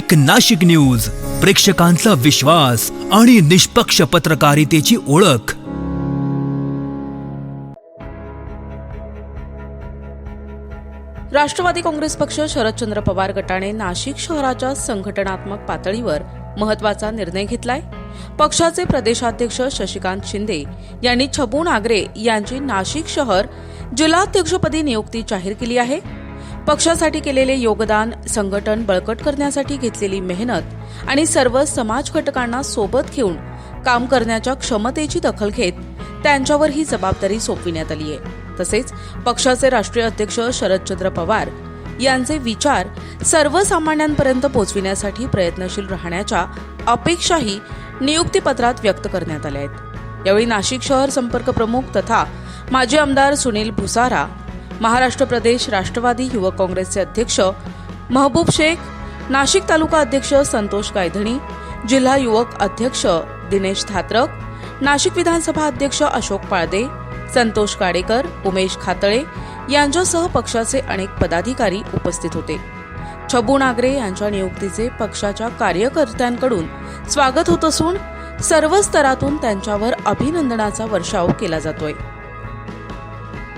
एक नाशिक न्यूज, प्रेक्षकांचा विश्वास आणि निष्पक्ष पत्रकारितेची ओळख। राष्ट्रवादी काँग्रेस पक्ष शरदचंद्र पवार गटाने नाशिक शहराच्या संघटनात्मक पातळीवर महत्त्वाचा निर्णय घेतलाय। पक्षाचे प्रदेशाध्यक्ष शशिकांत शिंदे यांनी छबू नागरे यांची नाशिक शहर जिल्हाध्यक्षपदी नियुक्ती जाहीर केली आहे। पक्षासाठी केलेले योगदान, संघटन बळकट करण्यासाठी घेतलेली मेहनत आणि सर्व समाज घटकांना सोबत घेऊन काम करण्याच्या क्षमतेची दखल घेत त्यांच्यावर ही जबाबदारी सोपविण्यात आली आहे। तसेच पक्षाचे राष्ट्रीय अध्यक्ष शरदचंद्र पवार यांचे विचार सर्वसामान्यांपर्यंत पोहोचविण्यासाठी प्रयत्नशील राहण्याच्या अपेक्षाही नियुक्तीपत्रात व्यक्त करण्यात आल्या आहेत। यावेळी नाशिक शहर संपर्क प्रमुख तथा माजी आमदार सुनील भुसारा, महाराष्ट्र प्रदेश राष्ट्रवादी युवक काँग्रेसचे अध्यक्ष महबूब शेख, नाशिक तालुका अध्यक्ष संतोष गायधणी, जिल्हा युवक अध्यक्ष दिनेश धात्रक, नाशिक विधानसभा अध्यक्ष अशोक पाळदे, संतोष काडेकर, उमेश खातळे यांच्यासह पक्षाचे अनेक पदाधिकारी उपस्थित होते। छबू नागरे यांच्या नियुक्तीचे पक्षाच्या कार्यकर्त्यांकडून स्वागत होत असून सर्व स्तरातून त्यांच्यावर अभिनंदनाचा वर्षाव केला जातोय।